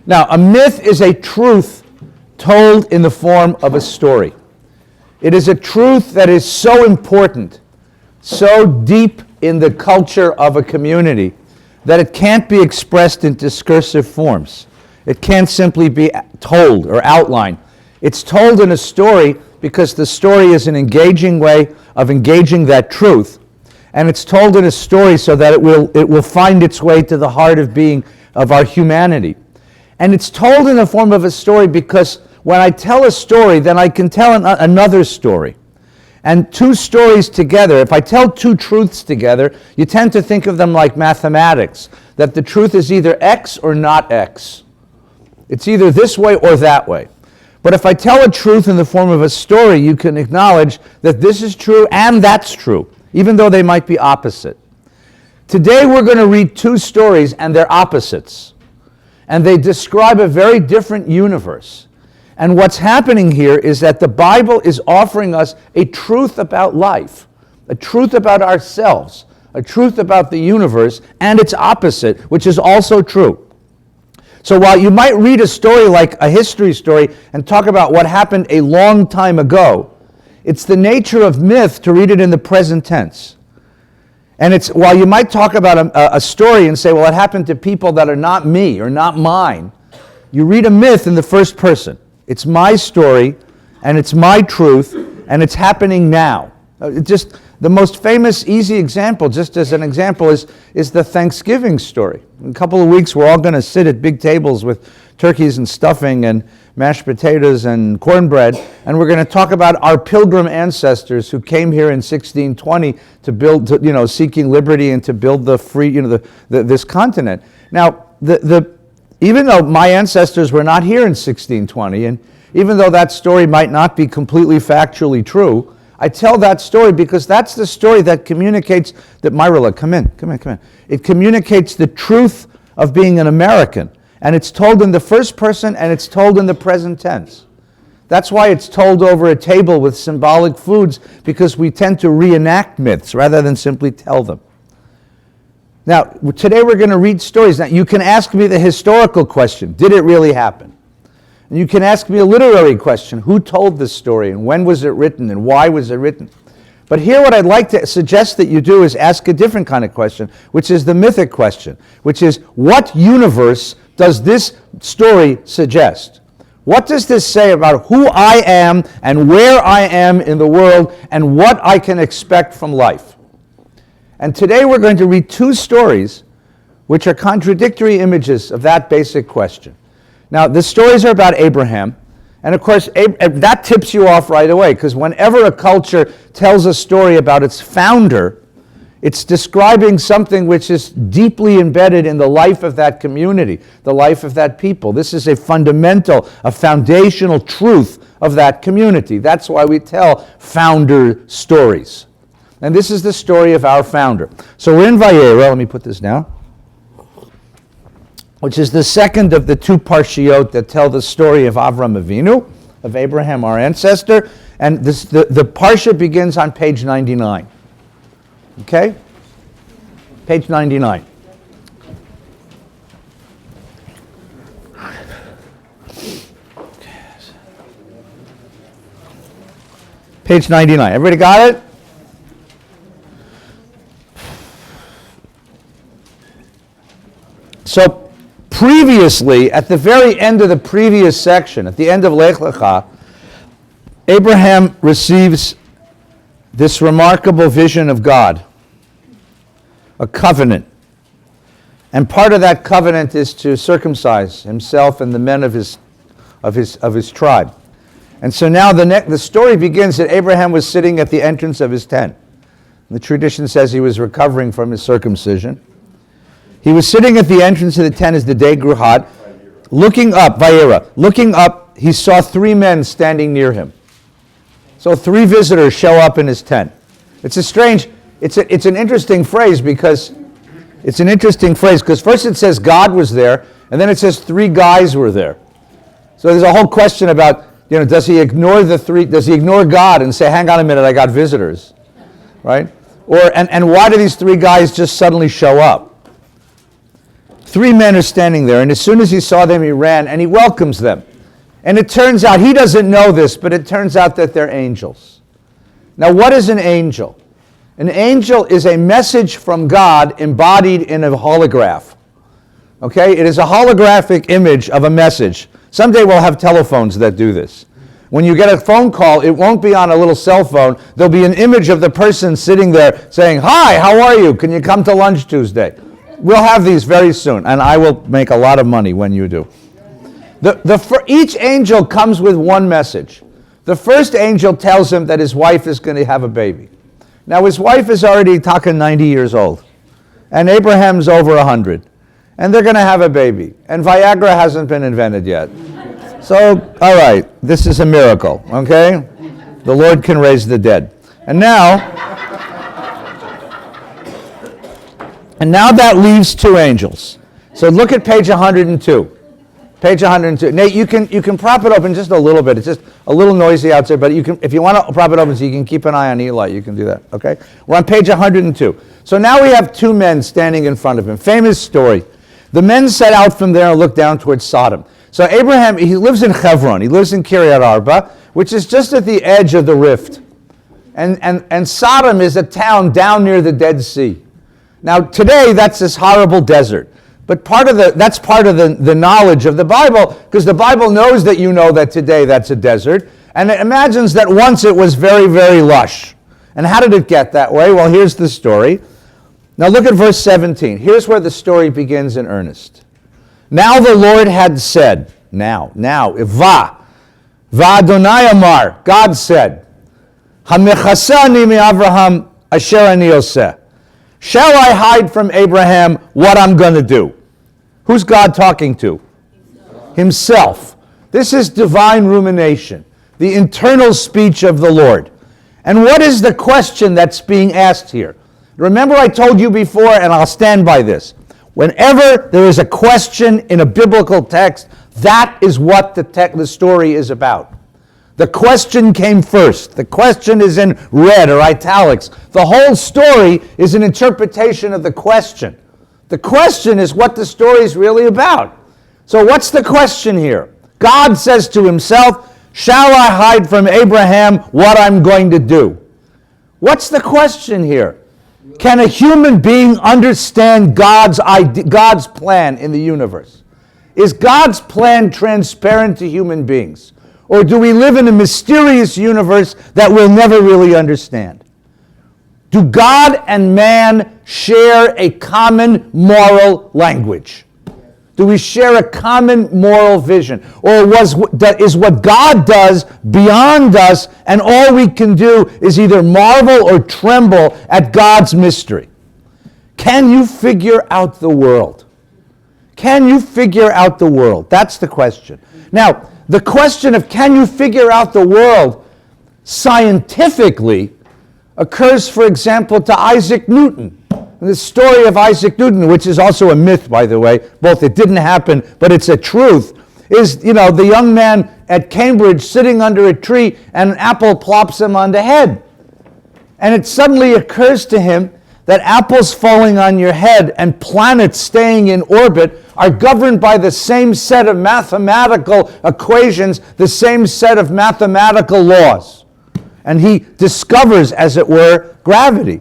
Now, a myth is a truth told in the form of a story. It is a truth that is so important, so deep in the culture of a community, that it can't be expressed in discursive forms. It can't simply be told or outlined. It's told in a story because the story is an engaging way of engaging that truth. And it's told in a story so that it will find its way to the heart of being of our humanity. And it's told in the form of a story because when I tell a story, then I can tell another story. And two stories together, if I tell two truths together, you tend to think of them like mathematics, that the truth is either X or not X. It's either this way or that way. But if I tell a truth in the form of a story, you can acknowledge that this is true and that's true, even though they might be opposite. Today we're going to read two stories and they're opposites. And they describe a very different universe. And what's happening here is that the Bible is offering us a truth about life, a truth about ourselves, a truth about the universe, and its opposite, which is also true. So while you might read a story like a history story and talk about what happened a long time ago, it's the nature of myth to read it in the present tense. And it's while you might talk about a story and say, well, it happened to people that are not me or not mine, you read a myth in the first person. It's my story, and it's my truth, and it's happening now. Just the most famous, easy example, just as an example, is the Thanksgiving story. In a couple of weeks, we're all going to sit at big tables with turkeys and stuffing and mashed potatoes and cornbread, and we're going to talk about our pilgrim ancestors who came here in 1620 to build, seeking liberty and to build the free, this continent. Now, even though my ancestors were not here in 1620, and even though that story might not be completely factually true, I tell that story because that's the story that communicates that Myrla, come in. It communicates the truth of being an American. And it's told in the first person and it's told in the present tense. That's why it's told over a table with symbolic foods, because we tend to reenact myths rather than simply tell them. Now, today we're going to read stories. Now, you can ask me the historical question, did it really happen? And you can ask me a literary question, who told this story and when was it written and why was it written? But here what I'd like to suggest that you do is ask a different kind of question, which is the mythic question, which is what universe does this story suggest? What does this say about who I am and where I am in the world and what I can expect from life? And today we're going to read two stories which are contradictory images of that basic question. Now, the stories are about Abraham, and of course, that tips you off right away, because whenever a culture tells a story about its founder, it's describing something which is deeply embedded in the life of that community, the life of that people. This is a foundational truth of that community. That's why we tell founder stories. And this is the story of our founder. So we're in Vayera. Let me put this down. Which is the second of the two Parshiot that tell the story of Avram Avinu, of Abraham, our ancestor. And the Parsha begins on page 99. Okay? Page 99. Page 99. Everybody got it? So, previously, at the very end of the previous section, at the end of Lech Lecha, Abraham receives this remarkable vision of God, a covenant. And part of that covenant is to circumcise himself and the men of his tribe. And so now the story begins that Abraham was sitting at the entrance of his tent. The tradition says he was recovering from his circumcision. He was sitting at the entrance of the tent as the day grew hot, looking up, Vayera, looking up, he saw three men standing near him. So three visitors show up in his tent. It's an interesting phrase because first it says God was there, and then it says three guys were there. So there's a whole question about, does he ignore God and say, hang on a minute, I got visitors, right? And why do these three guys just suddenly show up? 3 men are standing there, and as soon as he saw them, he ran, and he welcomes them. And it turns out, he doesn't know this, but it turns out that they're angels. Now, what is an angel? An angel is a message from God embodied in a holograph. Okay? It is a holographic image of a message. Someday we'll have telephones that do this. When you get a phone call, it won't be on a little cell phone. There'll be an image of the person sitting there saying, "Hi, how are you? Can you come to lunch Tuesday?" We'll have these very soon, and I will make a lot of money when you do. Each angel comes with one message. The first angel tells him that his wife is going to have a baby. Now, his wife is already talking 90 years old, and Abraham's over 100, and they're going to have a baby, and Viagra hasn't been invented yet. So, all right, this is a miracle, okay? The Lord can raise the dead. And now that leaves 2 angels. So look at page 102. Page 102. Nate, you can prop it open just a little bit. It's just a little noisy out there, but you can, if you want to prop it open so you can keep an eye on Eli, you can do that, okay? We're on page 102. So now we have 2 men standing in front of him. Famous story. The men set out from there and looked down towards Sodom. So Abraham, he lives in Hebron. He lives in Kiryat Arba, which is just at the edge of the rift. And Sodom is a town down near the Dead Sea. Now today, that's this horrible desert. But that's part of the knowledge of the Bible, because the Bible knows that you know that today that's a desert, and it imagines that once it was very, very lush. And how did it get that way? Well, here's the story. Now look at verse 17. Here's where the story begins in earnest. Now the Lord had said, Adonai Amar, God said, Hamechasani mi Avraham asher ani oseh. Shall I hide from Abraham what I'm going to do? Who's God talking to? Himself. This is divine rumination, the internal speech of the Lord. And what is the question that's being asked here? Remember, I told you before, and I'll stand by this. Whenever there is a question in a biblical text, that is what the story is about. The question came first. The question is in red or italics. The whole story is an interpretation of the question. The question is what the story is really about. So what's the question here? God says to himself, shall I hide from Abraham what I'm going to do? What's the question here? Can a human being understand God's plan in the universe? Is God's plan transparent to human beings? Or do we live in a mysterious universe that we'll never really understand? Do God and man share a common moral language? Do we share a common moral vision? Or is what God does beyond us, and all we can do is either marvel or tremble at God's mystery? Can you figure out the world? Can you figure out the world? That's the question. Now, the question of can you figure out the world scientifically occurs, for example, to Isaac Newton. The story of Isaac Newton, which is also a myth, by the way, both it didn't happen, but it's a truth, is, the young man at Cambridge sitting under a tree and an apple plops him on the head. And it suddenly occurs to him that apples falling on your head and planets staying in orbit are governed by the same set of mathematical equations, the same set of mathematical laws. And he discovers, as it were, gravity.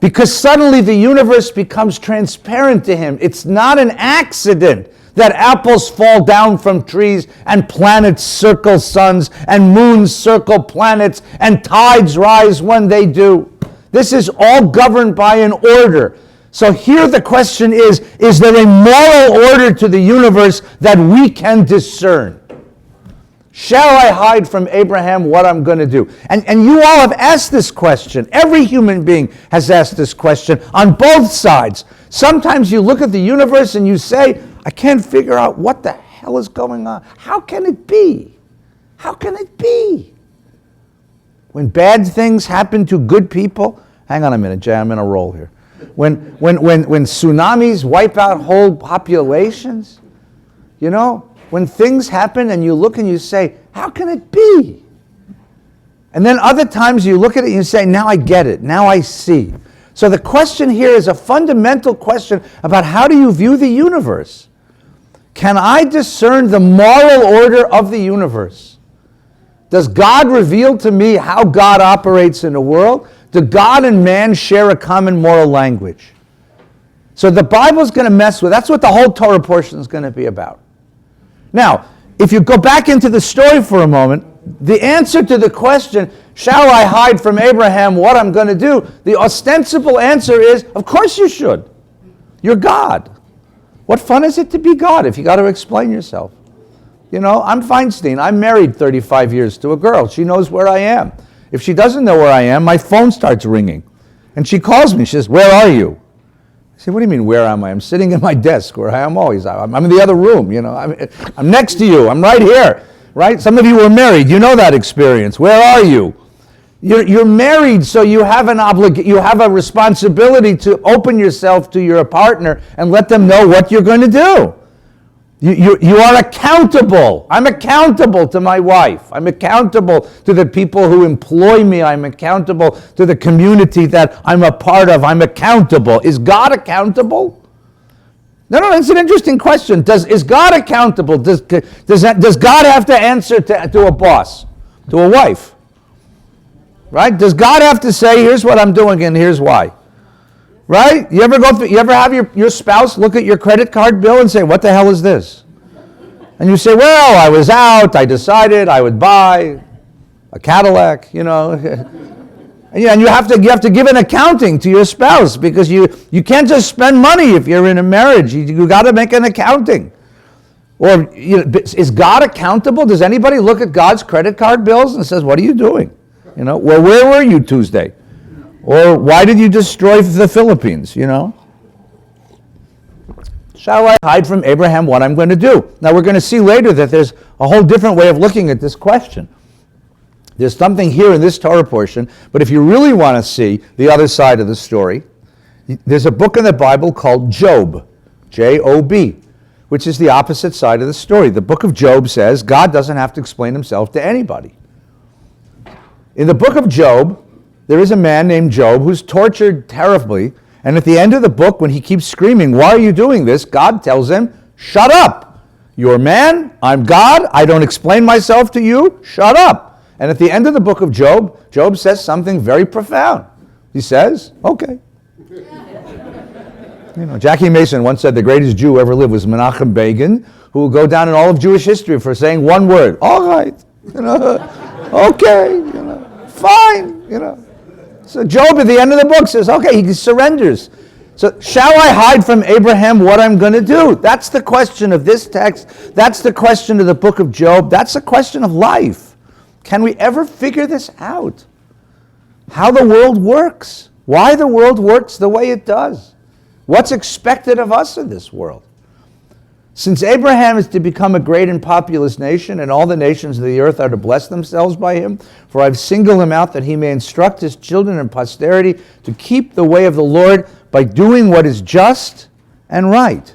Because suddenly the universe becomes transparent to him. It's not an accident that apples fall down from trees and planets circle suns and moons circle planets and tides rise when they do. This is all governed by an order. So here the question is there a moral order to the universe that we can discern? Shall I hide from Abraham what I'm going to do? And you all have asked this question. Every human being has asked this question on both sides. Sometimes you look at the universe and you say, I can't figure out what the hell is going on. How can it be? How can it be? When bad things happen to good people, hang on a minute, Jay, I'm in a roll here. When tsunamis wipe out whole populations, when things happen and you look and you say, how can it be? And then other times you look at it and you say, now I get it, now I see. So the question here is a fundamental question about how do you view the universe? Can I discern the moral order of the universe? Does God reveal to me how God operates in the world? Do God and man share a common moral language? So the Bible's going to mess with, that's what the whole Torah portion is going to be about. Now, if you go back into the story for a moment, the answer to the question, shall I hide from Abraham what I'm going to do? The ostensible answer is, of course you should. You're God. What fun is it to be God if you got to explain yourself? You know, I'm Feinstein. I'm married 35 years to a girl. She knows where I am. If she doesn't know where I am, my phone starts ringing. And she calls me. She says, where are you? I say, what do you mean, where am I? I'm sitting at my desk where I am always. I'm in the other room, you know. I'm next to you. I'm right here, right? Some of you were married. You know that experience. Where are you? You're married, so you have you have a responsibility to open yourself to your partner and let them know what you're going to do. You are accountable. I'm accountable to my wife. I'm accountable to the people who employ me. I'm accountable to the community that I'm a part of. I'm accountable. Is God accountable? No, it's an interesting question. Is God accountable? Does God have to answer to a boss, to a wife? Right? Does God have to say, here's what I'm doing and here's why? Right? You ever have your spouse look at your credit card bill and say, what the hell is this? And you say, well, I was out, I decided I would buy a Cadillac, you know. And you have to give an accounting to your spouse because you can't just spend money if you're in a marriage. You got to make an accounting. Or is God accountable? Does anybody look at God's credit card bills and says, what are you doing? You know, well, where were you Tuesday? Or why did you destroy the Philippines, you know? Shall I hide from Abraham what I'm going to do? Now we're going to see later that there's a whole different way of looking at this question. There's something here in this Torah portion, but if you really want to see the other side of the story, there's a book in the Bible called Job, J-O-B, which is the opposite side of the story. The book of Job says God doesn't have to explain himself to anybody. In the book of Job, there is a man named Job who's tortured terribly, and at the end of the book, when he keeps screaming, why are you doing this? God tells him, shut up. You're man, I'm God, I don't explain myself to you, shut up. And at the end of the book of Job, Job says something very profound. He says, okay. You know, Jackie Mason once said the greatest Jew ever lived was Menachem Begin, who will go down in all of Jewish history for saying one word, all right, you know, okay, you know, fine, you know. So Job at the end of the book says, okay, he surrenders. So shall I hide from Abraham what I'm going to do? That's the question of this text. That's the question of the book of Job. That's the question of life. Can we ever figure this out? How the world works. Why the world works the way it does. What's expected of us in this world. Since Abraham is to become a great and populous nation, and all the nations of the earth are to bless themselves by him, for I've singled him out that he may instruct his children and posterity to keep the way of the Lord by doing what is just and right.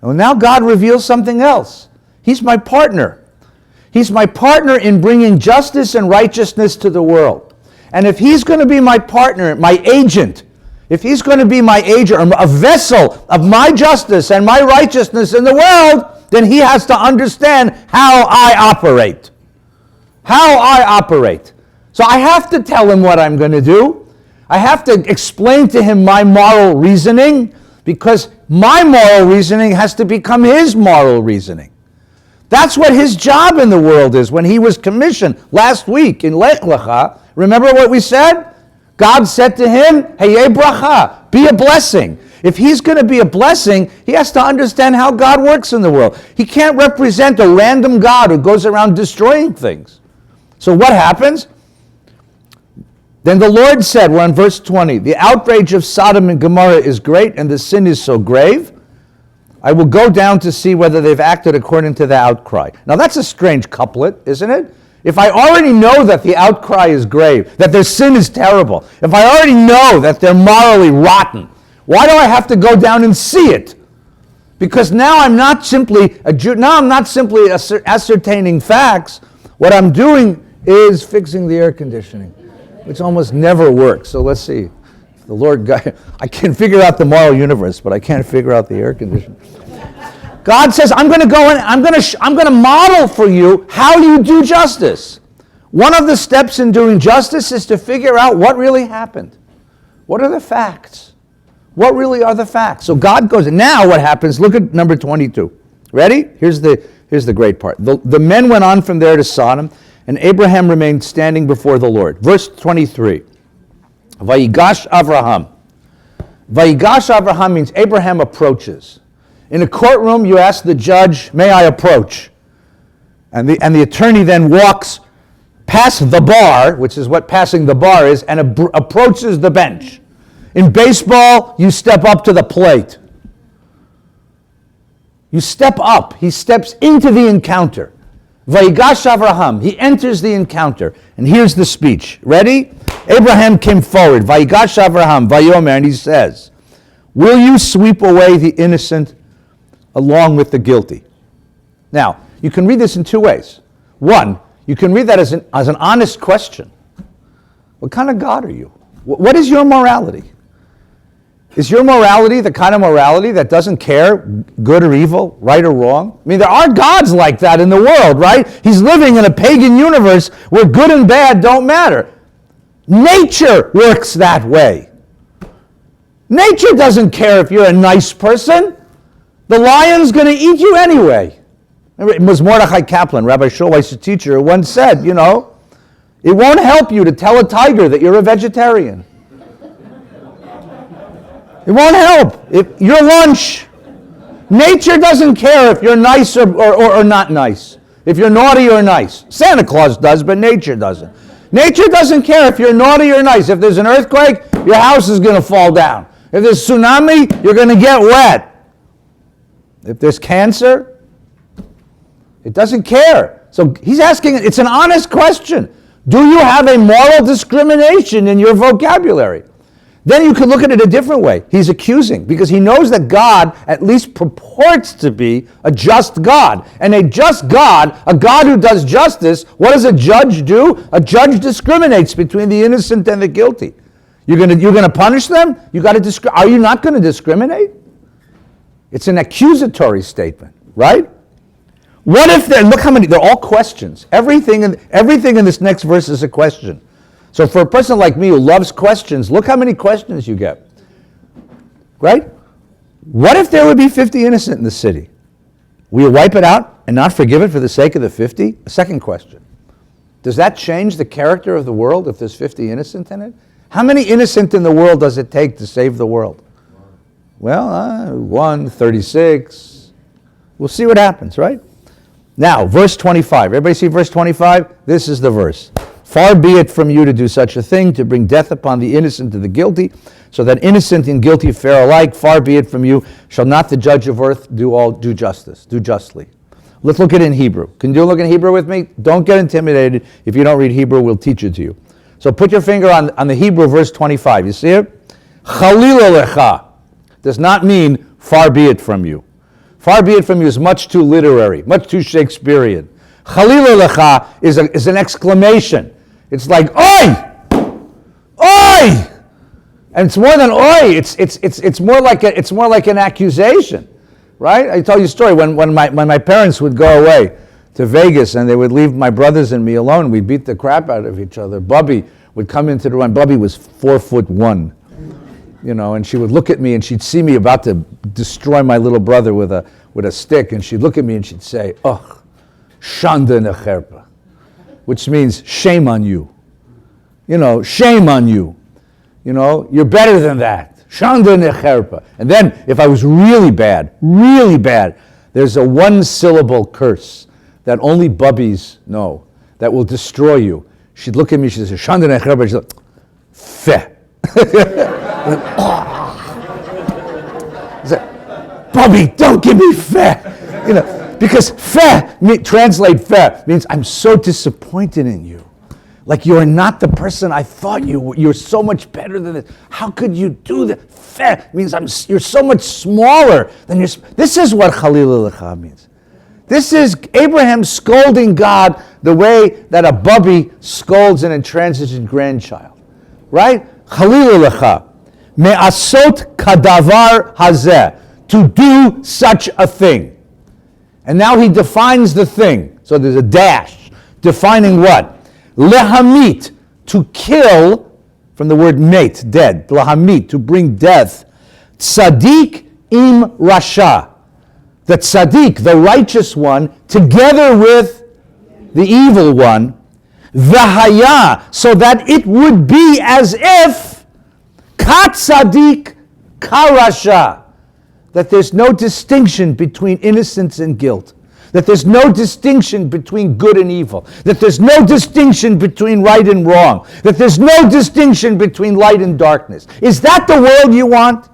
Well, now God reveals something else. He's my partner. He's my partner in bringing justice and righteousness to the world. And if he's going to be my partner, my agent, if he's going to be my agent, a vessel of my justice and my righteousness in the world, then he has to understand how I operate. How I operate. So I have to tell him what I'm going to do. I have to explain to him my moral reasoning, because my moral reasoning has to become his moral reasoning. That's what his job in the world is. When he was commissioned last week in Lech Lecha, remember what we said? God said to him, Hey bracha, be a blessing. If he's going to be a blessing, he has to understand how God works in the world. He can't represent a random God who goes around destroying things. So what happens? Then the Lord said, we're on verse 20, the outrage of Sodom and Gomorrah is great and the sin is so grave. I will go down to see whether they've acted according to the outcry. Now that's a strange couplet, isn't it? If I already know that the outcry is grave, that their sin is terrible, if I already know that they're morally rotten, why do I have to go down and see it? Because now I'm not simply ascertaining facts. What I'm doing is fixing the air conditioning, which almost never works. So let's see. The Lord God, I can figure out the moral universe, but I can't figure out the air conditioner. God says, I'm going to go and I'm going to model for you how you do justice. One of the steps in doing justice is to figure out what really happened. What are the facts? What really are the facts? So God goes, now what happens? Look at number 22. Ready? Here's the great part. The men went on from there to Sodom, and Abraham remained standing before the Lord. Verse 23. Vayigash Avraham. Vayigash Avraham means Abraham approaches. In a courtroom, you ask the judge, may I approach? And the attorney then walks past the bar, which is what passing the bar is, and approaches the bench. In baseball, you step up to the plate. You step up. He steps into the encounter. Vayigash Avraham. He enters the encounter. And here's the speech. Ready? Abraham came forward. Vayigash Avraham. Vayomer. And he says, will you sweep away the innocent along with the guilty? Now, you can read this in two ways. One, you can read that as an honest question. What kind of God are you? What is your morality? Is your morality the kind of morality that doesn't care good or evil, right or wrong? I mean, there are gods like that in the world, right? He's living in a pagan universe where good and bad don't matter. Nature works that way. Nature doesn't care if you're a nice person. The lion's going to eat you anyway. It was Mordechai Kaplan, Rabbi Schulweis's teacher, who once said, it won't help you to tell a tiger that you're a vegetarian. It won't help. If your lunch, nature doesn't care if you're nice or not nice. If you're naughty or nice. Santa Claus does, but nature doesn't. Nature doesn't care if you're naughty or nice. If there's an earthquake, your house is going to fall down. If there's tsunami, you're going to get wet. If there's cancer, it doesn't care. So he's asking, it's an honest question. Do you have a moral discrimination in your vocabulary? Then you can look at it a different way. He's accusing, because he knows that God at least purports to be a just God. And a just God, a God who does justice, what does a judge do? A judge discriminates between the innocent and the guilty. You're going to punish them? Are you not going to discriminate? It's an accusatory statement, right? What if look how many, they're all questions. Everything in this next verse is a question. So for a person like me who loves questions, look how many questions you get. Right? What if there would be 50 innocent in the city? Will you wipe it out and not forgive it for the sake of the 50? A second question. Does that change the character of the world if there's 50 innocent in it? How many innocent in the world does it take to save the world? Well, 1, 36. We'll see what happens, right? Now, verse 25. Everybody see verse 25? This is the verse. Far be it from you to do such a thing, to bring death upon the innocent and the guilty, so that innocent and guilty fare alike. Far be it from you. Shall not the judge of earth do justice, do justly? Let's look at it in Hebrew. Can you look in Hebrew with me? Don't get intimidated. If you don't read Hebrew, we'll teach it to you. So put your finger on the Hebrew verse 25. You see it? Chalila lecha does not mean far be it from you. Far be it from you is much too literary, much too Shakespearean. Chalila lecha is an exclamation. It's like, oi! Oi! And it's more than oi, it's more like an accusation. Right? I tell you a story, when my parents would go away to Vegas and they would leave my brothers and me alone, we'd beat the crap out of each other. Bubby would come into the room. Bubby was 4'1", and she would look at me and she'd see me about to destroy my little brother with a stick, and she'd look at me and she'd say, "Oh, shanda necherpa," which means shame on you. Shame on you. You're better than that. Shanda necherpa. And then, if I was really bad, there's a one-syllable curse that only bubbies know that will destroy you. She'd look at me, she'd say, Shanda necherpa, she'd like, feh. Bubby, don't give me feh. Because feh, translate feh, means I'm so disappointed in you. Like you're not the person I thought you were. You're so much better than this. How could you do that? Feh means you're so much smaller than you're. This is what Chalil Lecha means. This is Abraham scolding God the way that a bubby scolds an intransigent grandchild. Right? Chalil Lecha. Me'asot kadavar hazeh, to do such a thing. And now he defines the thing. So there's a dash, defining what? Lehamit, to kill, from the word mate, dead. Lehamit, to bring death. Tzaddik im rasha, the tzaddik, the righteous one, together with the evil one. V'haya, so that it would be as if ka tzaddik ka rasha, that there's no distinction between innocence and guilt, that there's no distinction between good and evil, that there's no distinction between right and wrong, that there's no distinction between light and darkness. Is that the world you want?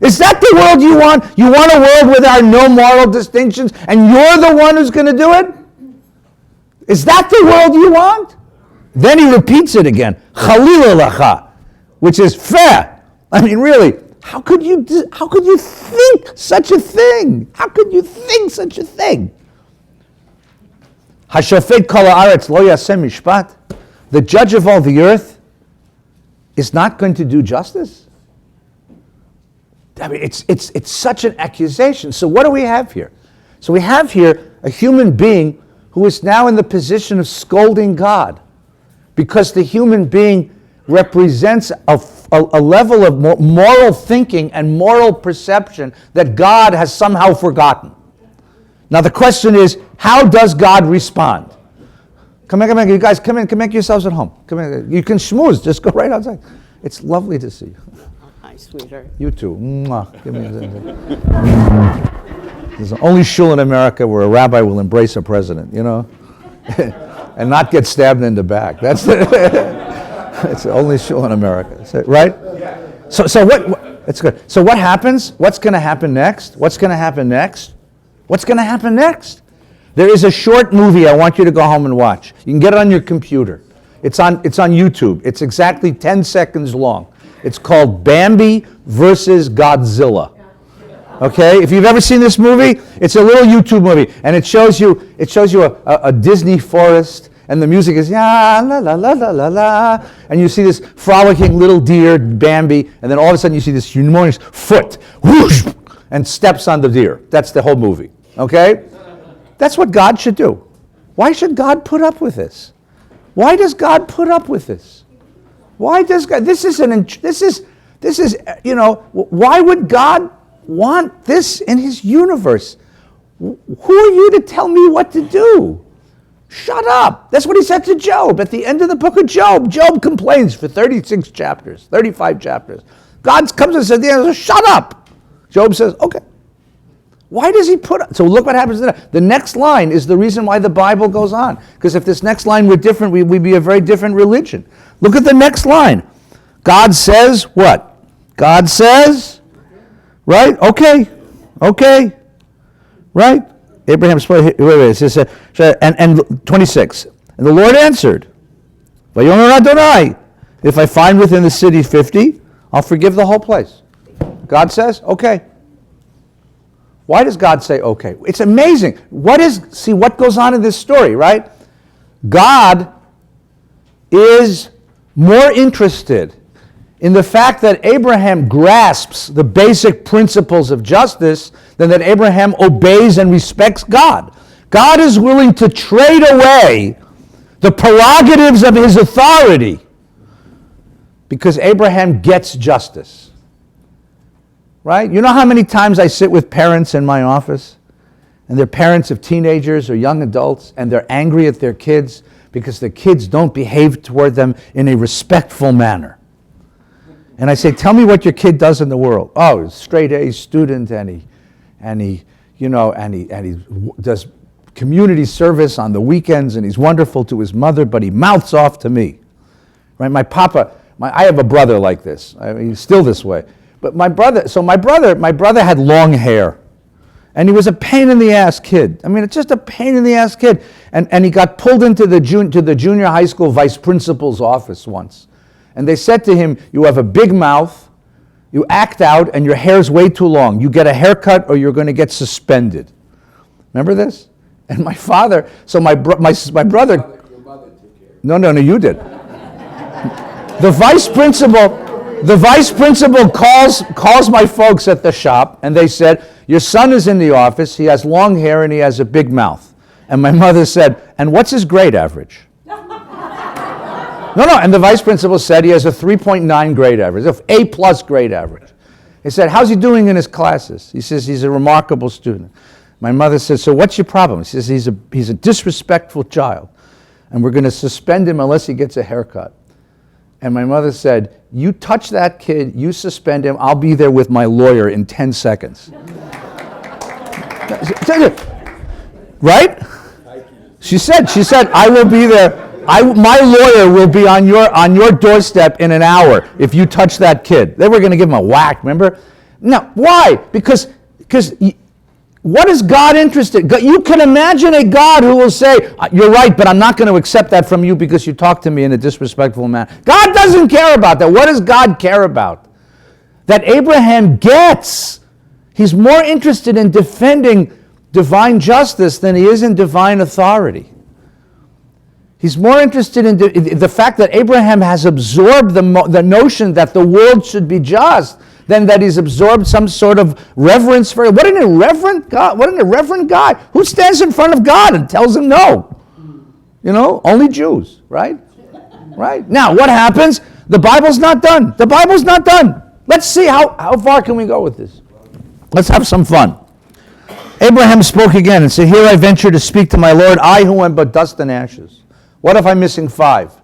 Is that the world you want? You want a world where there are no moral distinctions and you're the one who's going to do it? Is that the world you want? Then he repeats it again, Chalila lacha, which is fair. I mean, really, how could you think such a thing? How could you think such a thing? Hashafet kol haaretz lo yaseh mishpat. The judge of all the earth is not going to do justice. I mean, it's such an accusation. So what do we have here? So we have here a human being who is now in the position of scolding God, because the human being represents a level of moral thinking and moral perception that God has somehow forgotten. Now the question is, how does God respond? Come in, you guys, come in, make yourselves at home. Come in, you can schmooze, just go right outside. It's lovely to see you. Hi, sweetheart. You too. Mwah. Give me This is the only shul in America where a rabbi will embrace a president, you know, and not get stabbed in the back. That's it's the only shul in America, right? So what? It's good. So what happens? What's going to happen next? What's going to happen next? What's going to happen next? There is a short movie I want you to go home and watch. You can get it on your computer. It's on YouTube. It's exactly 10 seconds long. It's called Bambi versus Godzilla. Okay, if you've ever seen this movie, it's a little YouTube movie, and it shows you a Disney forest, and the music is ya la la la la la la, and you see this frolicking little deer, Bambi, and then all of a sudden you see this humongous foot, whoosh, and steps on the deer. That's the whole movie. Okay, that's what God should do. Why should God put up with this? Why does God put up with this? Why does God? This is why would God want this in his universe? Who are you to tell me what to do? Shut up. That's what he said to Job at the end of the book of Job. Job complains for 36 chapters, 35 chapters. God comes and says at the end, shut up. Job says, okay. Why does he so look what happens there. The next line is the reason why the Bible goes on. Because if this next line were different, we'd be a very different religion. Look at the next line. God says what? God says, right? Okay. Right? Abraham spoke, it says, and 26. And the Lord answered, Vayomer Adonai, if I find within the city 50, I'll forgive the whole place. God says, okay. Why does God say okay? It's amazing. See what goes on in this story, right? God is more interested in the fact that Abraham grasps the basic principles of justice than that Abraham obeys and respects God. God is willing to trade away the prerogatives of his authority because Abraham gets justice. Right? You know how many times I sit with parents in my office, and they're parents of teenagers or young adults, and they're angry at their kids because the kids don't behave toward them in a respectful manner. And I say, tell me what your kid does in the world. Oh, he's a straight A student, and he does community service on the weekends, and he's wonderful to his mother, but he mouths off to me. Right? I have a brother like this. He's still this way. But my brother had long hair, and he was a pain in the ass kid. I mean, it's just a pain in the ass kid. And he got pulled into the junior high school vice principal's office once. And they said to him, you have a big mouth, you act out, and your hair's way too long. You get a haircut or you're going to get suspended. Remember this? And my father, my brother. Your mother took care of it. No, you did. The vice principal. The vice principal calls my folks at the shop, and they said, your son is in the office, he has long hair and he has a big mouth. And my mother said, and what's his grade average? No, and the vice principal said he has a 3.9 grade average, an A+ grade average. He said, how's he doing in his classes? He says, he's a remarkable student. My mother said, so what's your problem? He says, he's a disrespectful child, and we're going to suspend him unless he gets a haircut. And my mother said, you touch that kid, you suspend him, I'll be there with my lawyer in 10 seconds. Right? She said, I will be there. My lawyer will be on your doorstep in an hour if you touch that kid. They were going to give him a whack, remember? No, why? Because what is God interested? You can imagine a God who will say, you're right, but I'm not going to accept that from you because you talk to me in a disrespectful manner. God doesn't care about that. What does God care about? That Abraham gets. He's more interested in defending divine justice than he is in divine authority. He's more interested in the fact that Abraham has absorbed the notion that the world should be just than that he's absorbed some sort of reverence for it. What an irreverent God. What an irreverent guy. Who stands in front of God and tells him no? You know, only Jews, right? Right? Now, what happens? The Bible's not done. The Bible's not done. Let's see how far can we go with this. Let's have some fun. Abraham spoke again and said, here I venture to speak to my Lord, I who am but dust and ashes. What if I'm missing 5?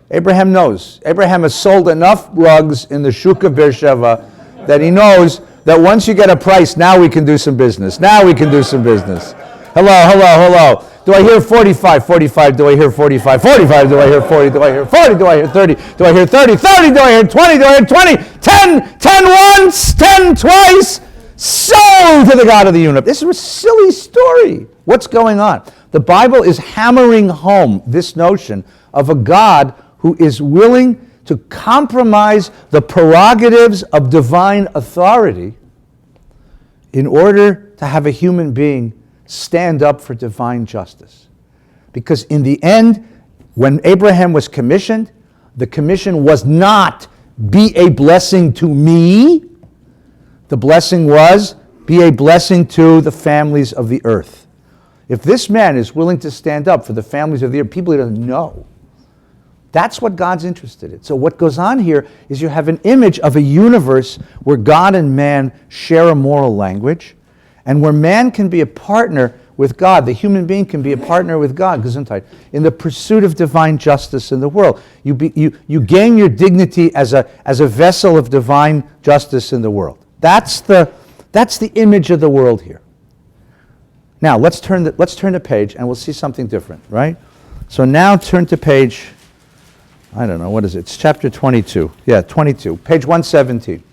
Abraham knows. Abraham has sold enough rugs in the Shuk of Beersheba that he knows that once you get a price, now we can do some business. Now we can do some business. Hello. Do I hear 45? 45. Do I hear 45? 45. Do I hear 40? Do I hear 40? Do I hear 30? Do I hear 30? 30. Do I hear 20? Do I hear 20? 10. 10 once. 10 twice. Sold to the God of the universe. This is a silly story. What's going on? The Bible is hammering home this notion of a God who is willing to compromise the prerogatives of divine authority in order to have a human being stand up for divine justice. Because in the end, when Abraham was commissioned, the commission was not be a blessing to me. The blessing was be a blessing to the families of the earth. If this man is willing to stand up for the families of the earth, people don't know. That's what God's interested in. So what goes on here is you have an image of a universe where God and man share a moral language, and where man can be a partner with God. The human being can be a partner with God, Gesundheit, in the pursuit of divine justice in the world. You gain your dignity as a vessel of divine justice in the world. That's the image of the world here. Now let's turn the page and we'll see something different, right? So now turn to page, I don't know, what is it? It's chapter 22. Yeah, 22, page 117.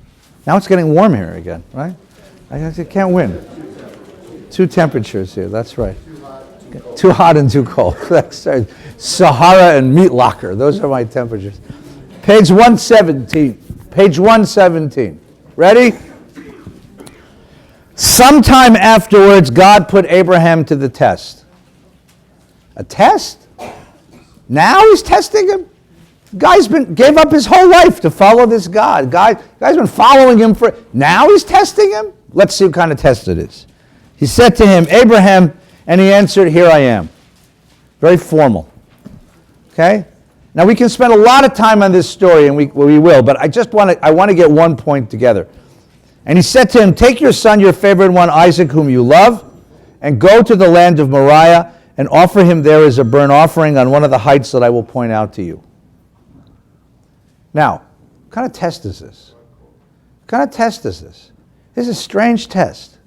Now it's getting warm here again, right? I can't win. 2 temperatures here, that's right. Too hot and too cold. Sahara and meat locker, those are my temperatures. Page 117. Page 117. Ready? Sometime afterwards, God put Abraham to the test. A test? Now he's testing him? Guy's gave up his whole life to follow this God. Guy's been following him now he's testing him? Let's see what kind of test it is. He said to him, Abraham, and he answered, here I am. Very formal. Okay? Now we can spend a lot of time on this story, and we will, but I want to get one point together. And he said to him, take your son, your favorite one, Isaac, whom you love, and go to the land of Moriah, and offer him there as a burnt offering on one of the heights that I will point out to you. Now, what kind of test is this? What kind of test is this? This is a strange test,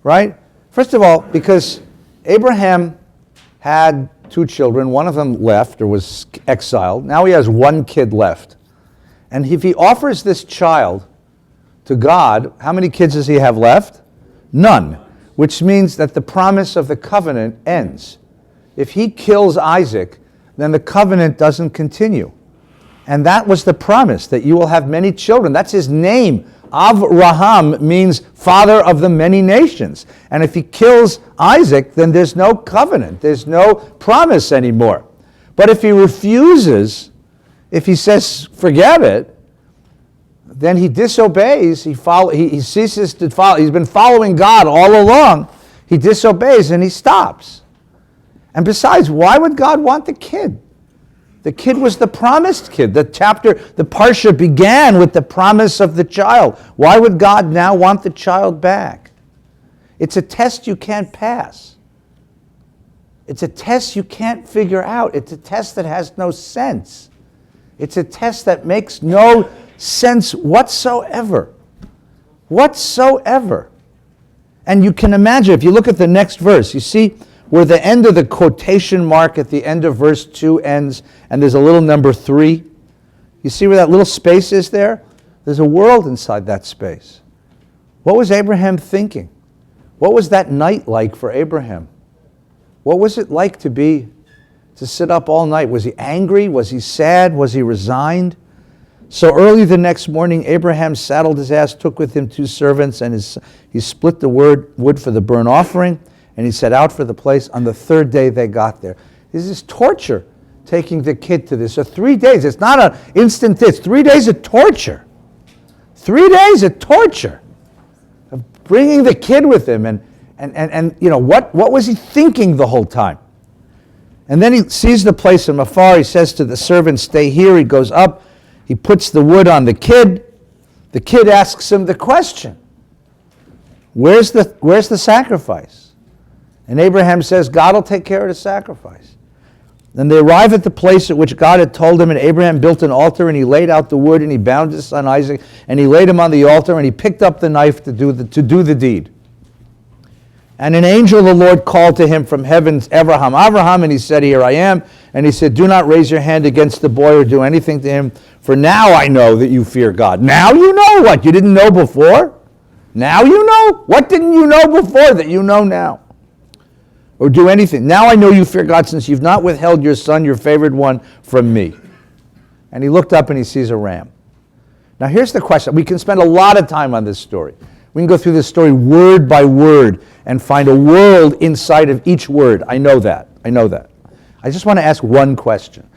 right? First of all, because Abraham had 2 children, one of them left or was exiled. Now he has 1 kid left. And if he offers this child to God, how many kids does he have left? None, which means that the promise of the covenant ends. If he kills Isaac, then the covenant doesn't continue. And that was the promise, that you will have many children. That's his name. Avraham means father of the many nations. And if he kills Isaac, then there's no covenant. There's no promise anymore. But if he refuses, if he says, forget it, then he disobeys. He ceases to follow. He's been following God all along. He disobeys and he stops. And besides, why would God want the kid? The kid was the promised kid. The Parsha began with the promise of the child. Why would God now want the child back? It's a test you can't pass. It's a test you can't figure out. It's a test that has no sense. It's a test that makes no sense whatsoever. Whatsoever. And you can imagine, if you look at the next verse, you see where the end of the quotation mark at the end of verse 2 ends, and there's a little number 3. You see where that little space is there? There's a world inside that space. What was Abraham thinking? What was that night like for Abraham? What was it like to sit up all night? Was he angry? Was he sad? Was he resigned? So early the next morning, Abraham saddled his ass, took with him 2 servants, and he split the wood for the burnt offering, and he set out for the place. On the 3rd day they got there. This is torture, taking the kid to this. So 3 days, it's not an instant it's 3 days of torture. 3 days of torture. Of bringing the kid with him, and you know, what was he thinking the whole time? And then he sees the place from afar. He says to the servant, stay here. He goes up. He puts the wood on the kid. The kid asks him the question, where's the sacrifice? And Abraham says, God will take care of the sacrifice. Then they arrive at the place at which God had told him, and Abraham built an altar, and he laid out the wood, and he bound his son Isaac, and he laid him on the altar, and he picked up the knife to do the deed. And an angel of the Lord called to him from heaven, Abraham, and he said, here I am. And he said, do not raise your hand against the boy or do anything to him, for now I know that you fear God. Now you know what you didn't know before? Now you know? What didn't you know before that you know now? Or do anything. Now I know you fear God, since you've not withheld your son, your favored one, from me. And he looked up and he sees a ram. Now here's the question. We can spend a lot of time on this story. We can go through this story word by word and find a world inside of each word. I know that. I just want to ask one question.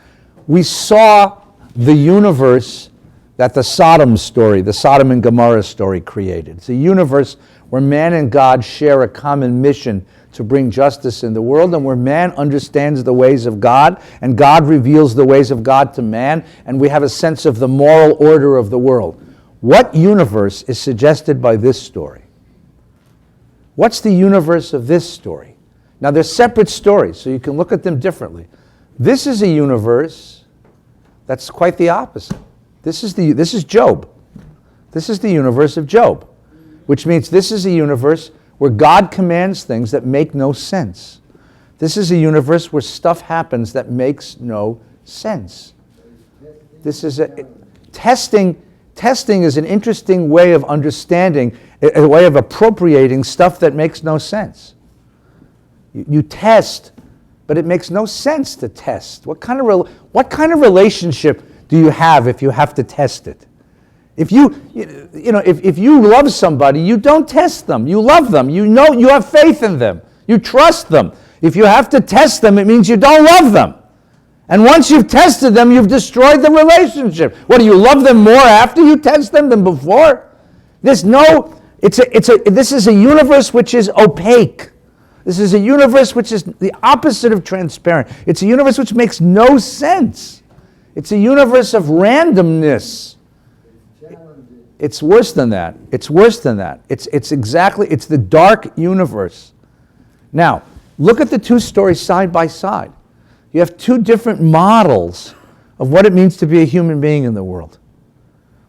We saw the universe that the Sodom and Gomorrah story created. It's a universe where man and God share a common mission to bring justice in the world, and where man understands the ways of God, and God reveals the ways of God to man, and we have a sense of the moral order of the world. What universe is suggested by this story? What's the universe of this story? Now, they're separate stories, so you can look at them differently. This is a universe that's quite the opposite. This is Job. This is the universe of Job, which means this is a universe where God commands things that make no sense. This is a universe where stuff happens that makes no sense. This is testing is an interesting way of understanding, a way of appropriating stuff that makes no sense. You test, but it makes no sense to test. What kind of relationship do you have if you have to test it? If you love somebody, you don't test them. You love them. You know, you have faith in them. You trust them. If you have to test them, it means you don't love them. And once you've tested them, you've destroyed the relationship. What, do you love them more after you test them than before? This is a universe which is opaque. This is a universe which is the opposite of transparent. It's a universe which makes no sense. It's a universe of randomness. It's worse than that. It's the dark universe. Now, look at the two stories side by side. You have two different models of what it means to be a human being in the world.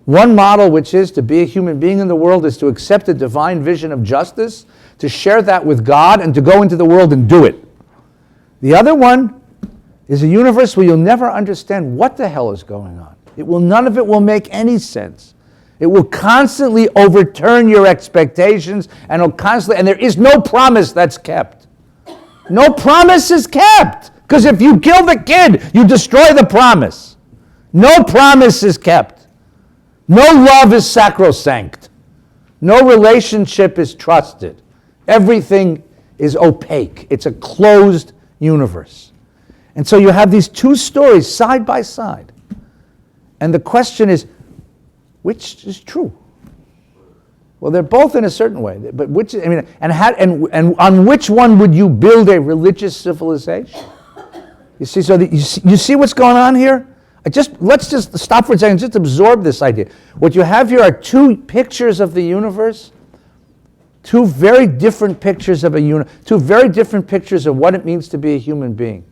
One model, which is to be a human being in the world, is to accept a divine vision of justice, to share that with God, and to go into the world and do it. The other one is a universe where you'll never understand what the hell is going on. None of it will make any sense. It will constantly overturn your expectations, and there is no promise that's kept. No promise is kept. Because if you kill the kid, you destroy the promise. No promise is kept. No love is sacrosanct. No relationship is trusted. Everything is opaque. It's a closed universe. And so you have these two stories side by side. And the question is, Which is true? Well, they're both in a certain way, but which? I mean, and on which one would you build a religious civilization? You see, so you see what's going on here? Let's just stop for a second, just absorb this idea. What you have here are two pictures of the universe, two very different pictures of two very different pictures of what it means to be a human being,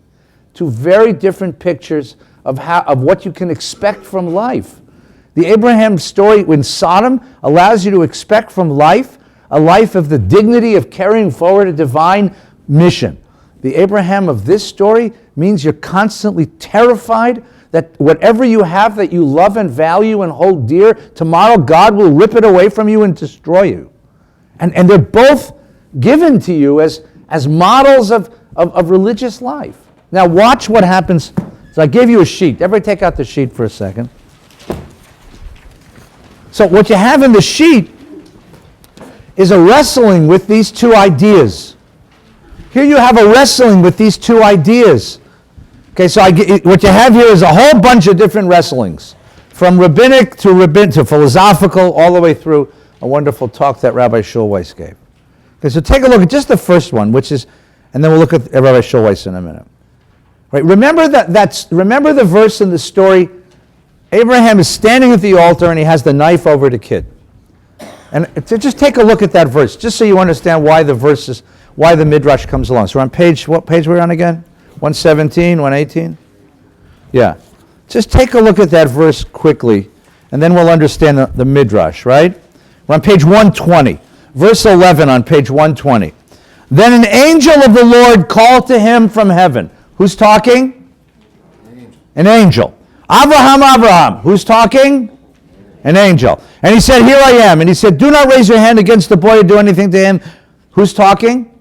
two very different pictures of what you can expect from life. The Abraham story in Sodom allows you to expect from life a life of the dignity of carrying forward a divine mission. The Abraham of this story means you're constantly terrified that whatever you have that you love and value and hold dear, tomorrow God will rip it away from you and destroy you. And they're both given to you as models of religious life. Now watch what happens. So I gave you a sheet. Everybody take out the sheet for a second. So what you have in the sheet is a wrestling with these two ideas. Here you have a wrestling with these two ideas. Okay, so what you have here is a whole bunch of different wrestlings, from rabbinic to philosophical, all the way through a wonderful talk that Rabbi Schulweis gave. Okay, so take a look at just the first one, which is, and then we'll look at Rabbi Schulweis in a minute. Right? Remember remember the verse in the story. Abraham is standing at the altar and he has the knife over the kid. And just take a look at that verse, just so you understand why the midrash comes along. So we're on what page we're on again? 117, 118? Yeah. Just take a look at that verse quickly, and then we'll understand the midrash, right? We're on page 120. Verse 11 on page 120. Then an angel of the Lord called to him from heaven. Who's talking? An angel. Abraham. Who's talking? An angel. And he said, here I am. And he said, do not raise your hand against the boy or do anything to him. Who's talking?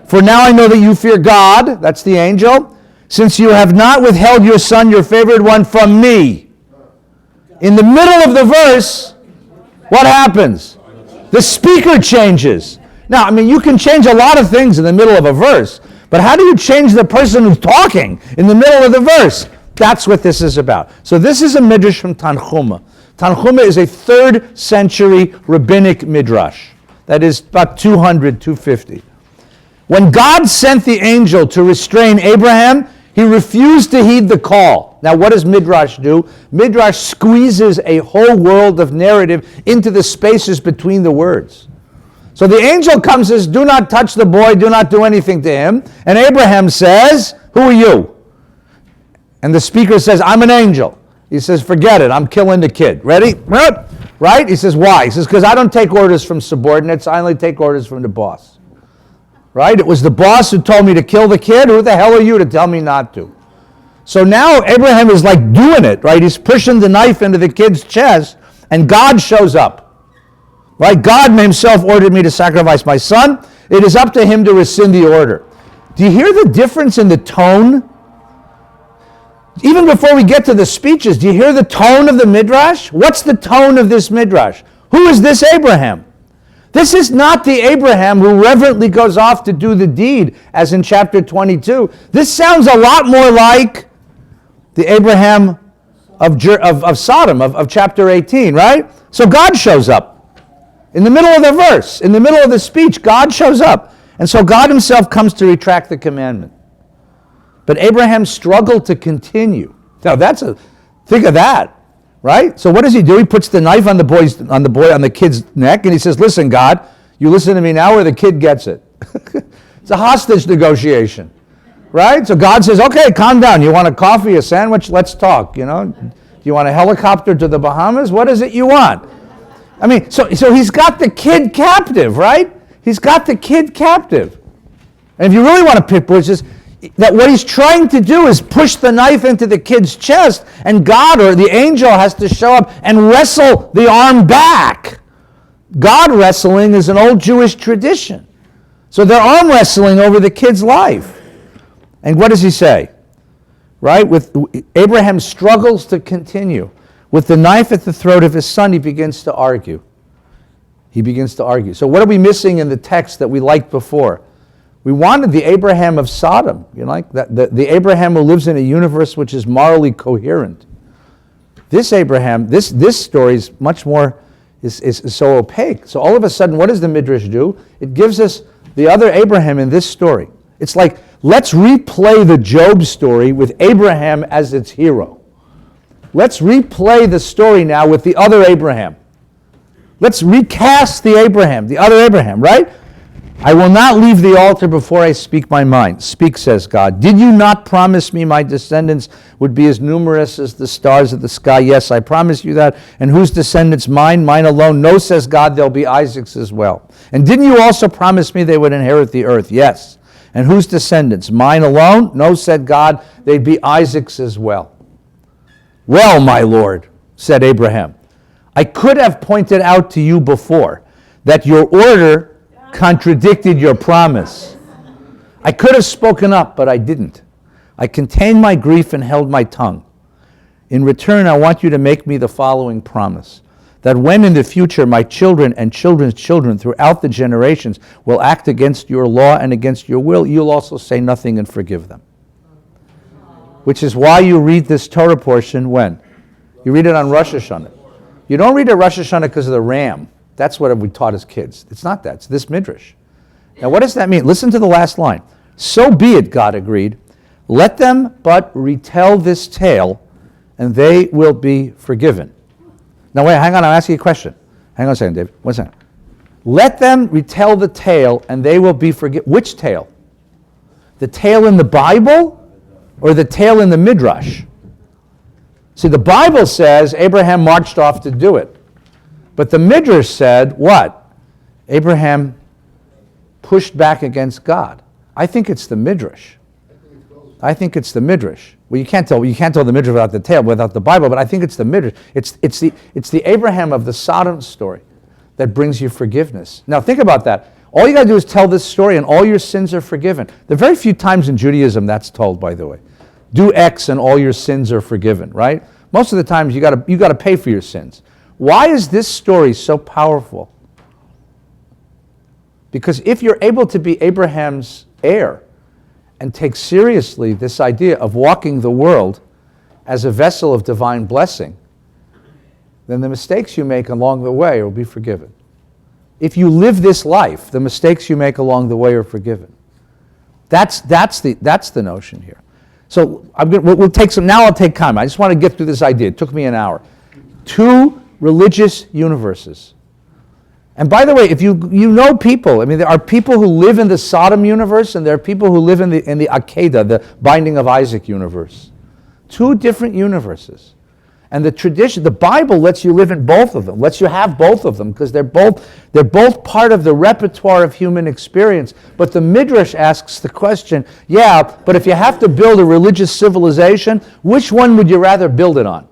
For now I know that you fear God, that's the angel, since you have not withheld your son, your favorite one, from me. In the middle of the verse, what happens? The speaker changes. Now, I mean, you can change a lot of things in the middle of a verse, but how do you change the person who's talking in the middle of the verse? That's what this is about. So this is a midrash from Tanchuma. Tanchuma is a 3rd century rabbinic midrash. That is about 200, 250. When God sent the angel to restrain Abraham, he refused to heed the call. Now, what does Midrash do? Midrash squeezes a whole world of narrative into the spaces between the words. So the angel comes and says, do not touch the boy, do not do anything to him. And Abraham says, who are you? And the speaker says, I'm an angel. He says, forget it, I'm killing the kid. Ready? Right? He says, why? He says, because I don't take orders from subordinates, I only take orders from the boss. Right? It was the boss who told me to kill the kid. Who the hell are you to tell me not to? So now Abraham is like doing it, right? He's pushing the knife into the kid's chest, and God shows up. Right? God himself ordered me to sacrifice my son. It is up to him to rescind the order. Do you hear the difference in the tone? Even before we get to the speeches, do you hear the tone of the midrash? What's the tone of this midrash? Who is this Abraham? This is not the Abraham who reverently goes off to do the deed, as in chapter 22. This sounds a lot more like the Abraham of Sodom, of chapter 18, right? So God shows up. In the middle of the verse, in the middle of the speech, God shows up. And so God himself comes to retract the commandment. But Abraham struggled to continue. Now think of that. Right? So what does he do? He puts the knife on the kid's neck, and he says, listen, God, you listen to me now or the kid gets it. It's a hostage negotiation. Right? So God says, okay, calm down. You want a coffee, a sandwich? Let's talk. Do you want a helicopter to the Bahamas? What is it you want? I mean, so he's got the kid captive, right? He's got the kid captive. And if you really want to pick bushes, that what he's trying to do is push the knife into the kid's chest, and God or the angel has to show up and wrestle the arm back. God wrestling is an old Jewish tradition. So they're arm wrestling over the kid's life. And what does he say? Right? Abraham struggles to continue. With the knife at the throat of his son, he begins to argue. So what are we missing in the text that we liked before? We wanted the Abraham of Sodom, the Abraham who lives in a universe which is morally coherent. This Abraham, this story is much more, is so opaque. So all of a sudden, what does the Midrash do? It gives us the other Abraham in this story. It's like, let's replay the Job story with Abraham as its hero. Let's replay the story now with the other Abraham. Let's recast the other Abraham, right? I will not leave the altar before I speak my mind. Speak, says God. Did you not promise me my descendants would be as numerous as the stars of the sky? Yes, I promise you that. And whose descendants? Mine, mine alone. No, says God, there'll be Isaac's as well. And didn't you also promise me they would inherit the earth? Yes. And whose descendants? Mine alone? No, said God, they'd be Isaac's as well. Well, my Lord, said Abraham, I could have pointed out to you before that your order contradicted your promise. I could have spoken up, but I didn't. I contained my grief and held my tongue. In return, I want you to make me the following promise, that when in the future my children and children's children throughout the generations will act against your law and against your will, you'll also say nothing and forgive them. Which is why you read this Torah portion when? You read it on Rosh Hashanah. You don't read it Rosh Hashanah because of the ram. That's what we taught as kids. It's not that. It's this Midrash. Now, what does that mean? Listen to the last line. So be it, God agreed. Let them but retell this tale, and they will be forgiven. Now, wait, hang on. I'll ask you a question. Hang on a second, David. 1 second. Let them retell the tale, and they will be forgiven. Which tale? The tale in the Bible or the tale in the Midrash? See, the Bible says Abraham marched off to do it. But the Midrash said, what? Abraham pushed back against God. I think it's the Midrash. I think it's the Midrash. Well, you can't tell the Midrash without the tale, without the Bible, but I think it's the Midrash. It's the Abraham of the Sodom story that brings you forgiveness. Now think about that. All you got to do is tell this story and all your sins are forgiven. There are very few times in Judaism that's told, by the way. Do X and all your sins are forgiven, right? Most of the times you got to pay for your sins. Why is this story so powerful? Because if you're able to be Abraham's heir and take seriously this idea of walking the world as a vessel of divine blessing, then the mistakes you make along the way will be forgiven. If you live this life, the mistakes you make along the way are forgiven. That's the notion here. So we'll take some. Now I'll take time. I just want to get through this idea. It took me an hour. 2 religious universes. And by the way, if you know people, I mean, there are people who live in the Sodom universe, and there are people who live in the Akedah, the Binding of Isaac universe. 2 different universes. And the tradition, the Bible lets you live in both of them, lets you have both of them, because they're both part of the repertoire of human experience. But the Midrash asks the question, yeah, but if you have to build a religious civilization, which one would you rather build it on?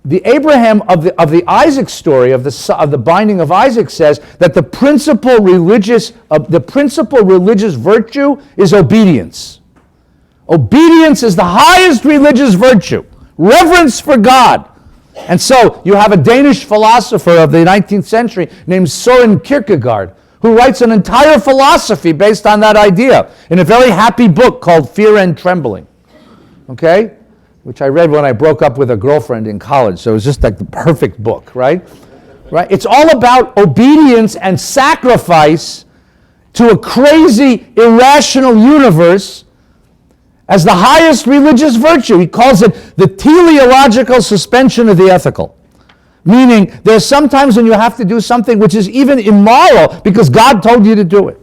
The Abraham of the Isaac story, of the Binding of Isaac, says that the principal religious virtue is obedience. Obedience is the highest religious virtue. Reverence for God. And so you have a Danish philosopher of the 19th century named Søren Kierkegaard, who writes an entire philosophy based on that idea in a very happy book called Fear and Trembling. Okay? Which I read when I broke up with a girlfriend in college, so it was just like the perfect book, right? Right? It's all about obedience and sacrifice to a crazy, irrational universe as the highest religious virtue. He calls it the teleological suspension of the ethical. Meaning, there's sometimes when you have to do something which is even immoral because God told you to do it.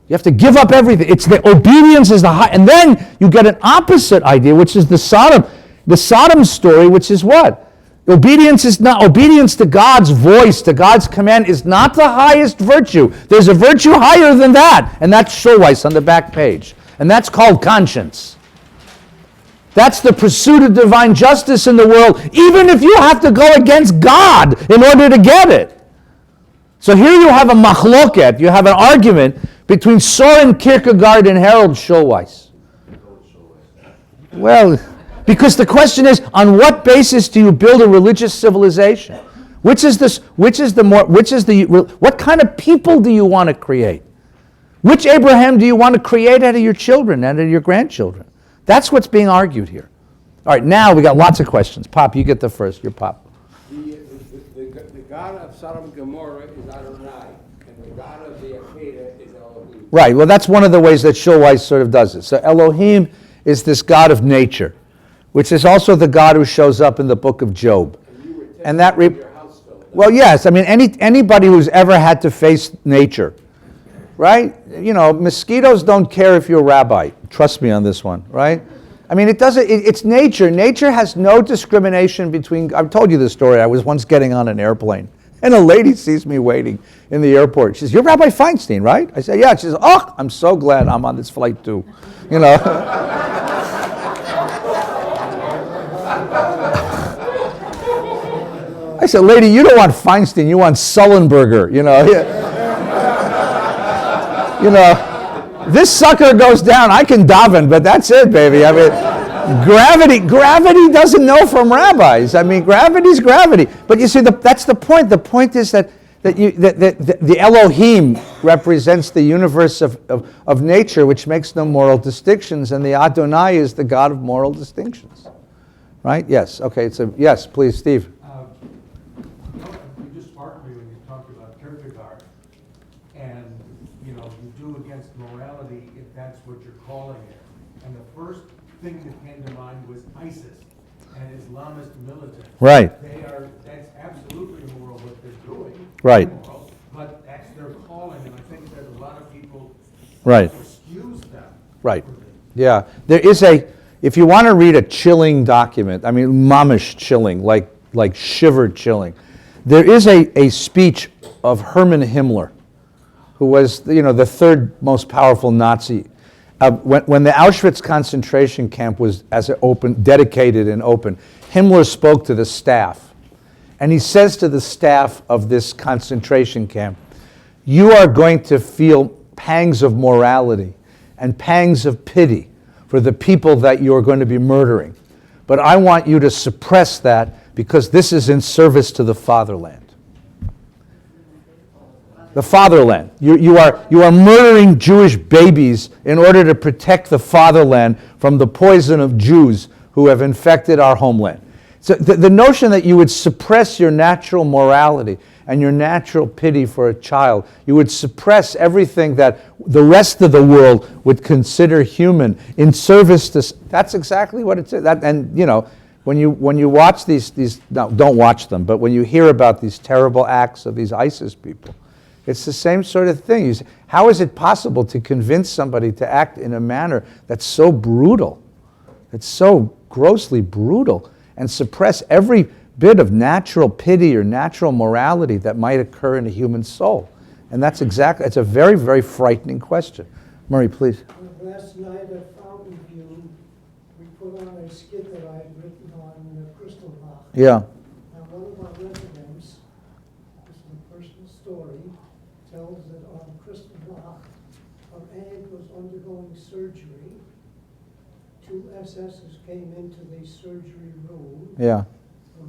You have to give up everything. It's the obedience is the high. And then you get an opposite idea, which is the Sodom story, which is what? Obedience to God's voice, to God's command is not the highest virtue. There's a virtue higher than that, and that's Schulweis on the back page. And that's called conscience. That's the pursuit of divine justice in the world, even if you have to go against God in order to get it. So here you have a machloket, you have an argument between Søren Kierkegaard and Harold Schulweis. Well, because the question is, on what basis do you build a religious civilization? What kind of people do you want to create? Which Abraham do you want to create out of your children, out of your grandchildren? That's what's being argued here. All right, now we got lots of questions. Pop, you get the first. You're Pop. The God of Sodom and Gomorrah is Adonai, and the God of the Akedah is Elohim. Right, well, that's one of the ways that Schulweis sort of does it. So Elohim is this God of nature, which is also the God who shows up in the book of Job. And that, Your house fell down. well, yes, I mean, anybody who's ever had to face nature, right? You know, mosquitoes don't care if you're a rabbi. Trust me on this one, right? I mean, it's nature. Nature has no discrimination between, I've told you this story. I was once getting on an airplane, and a lady sees me waiting in the airport. She says, "You're Rabbi Feinstein, right?" I say, "Yeah." She says, "Oh, I'm so glad I'm on this flight too." You know? I said, "Lady, you don't want Feinstein, you want Sullenberger, you know." You know, this sucker goes down, I can daven, but that's it, baby. I mean, gravity doesn't know from rabbis. I mean, gravity's gravity. But you see, that's the point. The point is that the Elohim represents the universe of nature, which makes no moral distinctions, and the Adonai is the God of moral distinctions. Right? Yes. Okay. Yes, please, Steve. You just sparked me when you talked about Kierkegaard, and you do against morality if that's what you're calling it. And the first thing that came to mind was ISIS and Islamist militants. Right. That's absolutely immoral what they're doing. Right. Immoral, but that's their calling, and I think that a lot of people Right. excuse them. Right. Yeah. There is if you want to read a chilling document, I mean, mamish chilling, like shiver chilling, there is a speech of Hermann Himmler, who was, the third most powerful Nazi. When the Auschwitz concentration camp was dedicated and open, Himmler spoke to the staff. And he says to the staff of this concentration camp, "You are going to feel pangs of morality and pangs of pity for the people that you are going to be murdering. But I want you to suppress that because this is in service to the fatherland." The fatherland. You are murdering Jewish babies in order to protect the fatherland from the poison of Jews who have infected our homeland. So the notion that you would suppress your natural morality and your natural pity for a child, you would suppress everything that the rest of the world would consider human in service to, that's exactly what it's. When you watch these no, don't watch them, but when you hear about these terrible acts of these ISIS people, it's the same sort of thing. How is it possible to convince somebody to act in a manner that's so brutal, that's so grossly brutal, and suppress every bit of natural pity or natural morality that might occur in a human soul? And it's a very, very frightening question. Murray, please. Last night at Fountain View, we put on a skit that I had written on Crystal Bach. Yeah. Now, one of our residents, this is a personal story, tells that on Crystal Bach, her aunt was undergoing surgery. 2 SS's came into the surgery room, Yeah.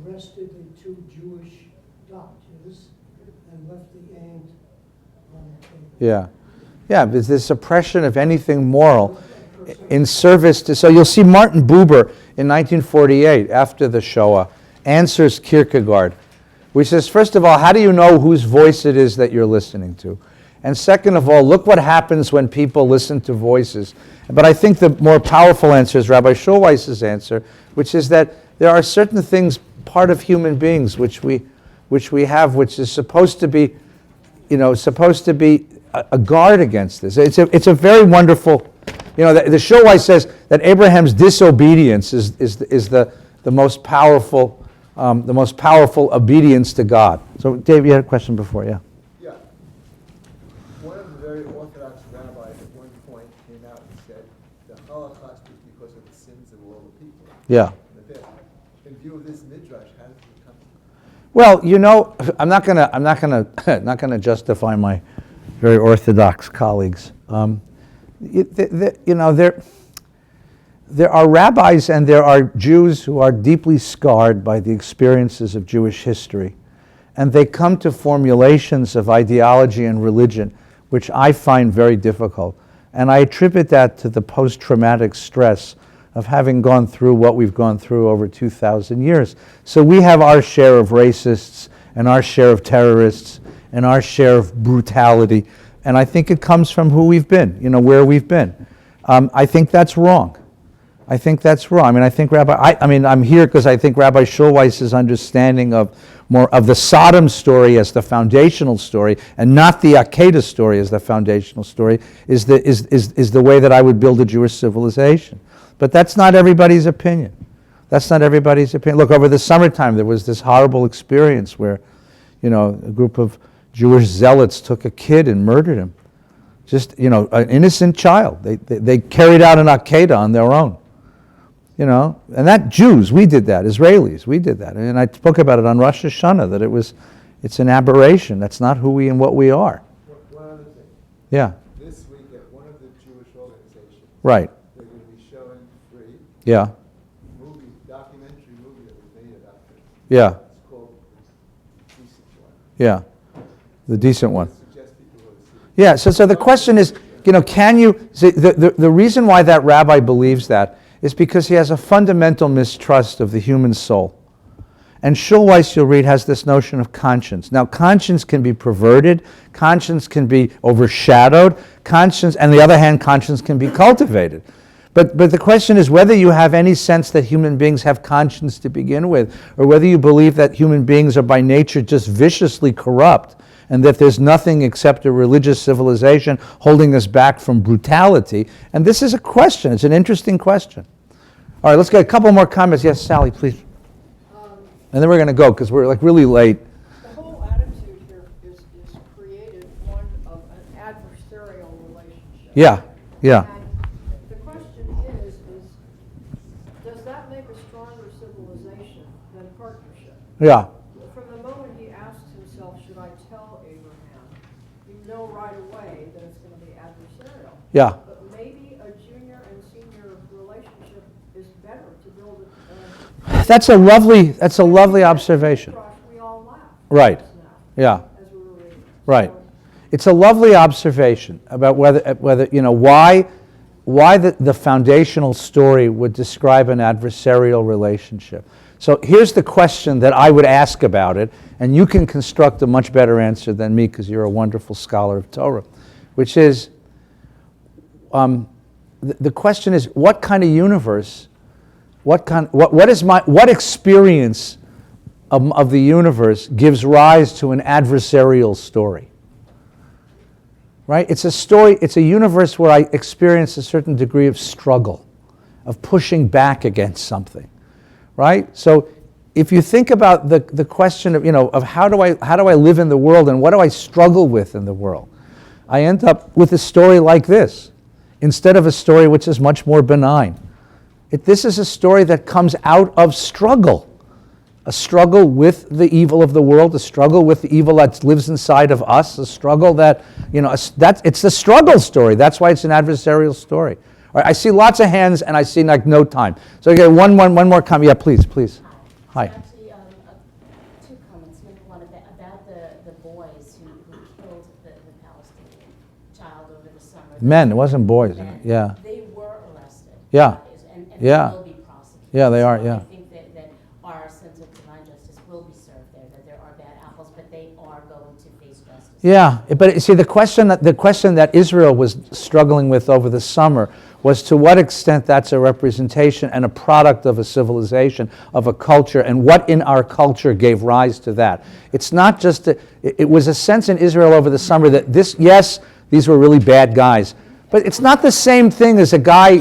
arrested the 2 Jewish doctors, and left the aunt on the table. Yeah. Yeah, there's the suppression of anything moral in service to, so you'll see Martin Buber in 1948, after the Shoah, answers Kierkegaard, which says, first of all, how do you know whose voice it is that you're listening to? And second of all, look what happens when people listen to voices. But I think the more powerful answer is Rabbi Schulweis's answer, which is that there are certain things, part of human beings, which we have, which is supposed to be a guard against this. It's a very wonderful, the Schulweis says that Abraham's disobedience is the most powerful obedience to God. So Dave, you had a question before, yeah. Yeah. One of the very orthodox rabbis at one point came out and said the Holocaust was because of the sins of all the people. Yeah. In view of this midrash, how does it come? Well, I'm not gonna justify my very orthodox colleagues. There are rabbis and there are Jews who are deeply scarred by the experiences of Jewish history, and they come to formulations of ideology and religion which I find very difficult. And I attribute that to the post-traumatic stress of having gone through what we've gone through over 2,000 years. So we have our share of racists and our share of terrorists and our share of brutality. And I think it comes from who we've been, where we've been. I think that's wrong. I think that's wrong. I think I'm here because I think Rabbi Schulweiss's understanding of more of the Sodom story as the foundational story and not the Akedah story as the foundational story is the way that I would build a Jewish civilization. But that's not everybody's opinion. That's not everybody's opinion. Look, over the summertime there was this horrible experience where, a group of Jewish zealots took a kid and murdered him. Just, an innocent child. They carried out an Akedah on their own. And that Jews, we did that. Israelis, we did that. And I spoke about it on Rosh Hashanah, that it's an aberration. That's not who we and what we are. One other thing. Yeah. This week at one of the Jewish organizations, Right. they're going to be showing free Yeah. documentary movie that was made about this. Yeah. It's called The Decent One. Yeah. The decent one. I suggest people go to see it. Yeah, so the question is, can you, see, the reason why that rabbi believes that is because he has a fundamental mistrust of the human soul. And Schulweiss, you'll read, has this notion of conscience. Now, conscience can be perverted, conscience can be overshadowed, on the other hand, conscience can be cultivated. But the question is whether you have any sense that human beings have conscience to begin with, or whether you believe that human beings are by nature just viciously corrupt, and that there's nothing except a religious civilization holding us back from brutality. And this is a question. It's an interesting question. All right, let's get a couple more comments. Yes, Sally, please. And then we're going to go because we're really late. The whole attitude here is created one of an adversarial relationship. Yeah, yeah. And the question is does that make a stronger civilization than partnership? Yeah. From the moment he asks himself, should I tell Abraham, you know right away that it's going to be adversarial. Yeah. But maybe a junior and senior relationship is better to build it. That's a lovely observation. We all laugh. Right. just now, Yeah. As we were reading. Right. So, It's a lovely observation about whether why the foundational story would describe an adversarial relationship. So here's the question that I would ask about it, and you can construct a much better answer than me because you're a wonderful scholar of Torah, which is, the question is, what kind of universe, what experience of the universe gives rise to an adversarial story? Right? It's a story, it's a universe where I experience a certain degree of struggle, of pushing back against something. Right? So if you think about the question of how do I live in the world and what do I struggle with in the world, I end up with a story like this, instead of a story which is much more benign. This is a story that comes out of struggle. A struggle with the evil of the world, a struggle with the evil that lives inside of us, a struggle that, it's the struggle story. That's why it's an adversarial story. All right, I see lots of hands and I see no time. So okay, one more comment. Yeah, please. Hi. Actually, two comments. Number one, about the boys who killed the Palestinian child over the summer. Men, it wasn't boys. Men, Yeah. They were arrested. Yeah. And Yeah. they will be prosecuted. Yeah, they are, So yeah. I think that our sense of divine justice will be served there, that there are bad apples, but they are going to face justice. Yeah, but you see, the question that Israel was struggling with over the summer was to what extent that's a representation and a product of a civilization, of a culture, and what in our culture gave rise to that. It's not just, it was a sense in Israel over the summer that these were really bad guys, but it's not the same thing as a guy,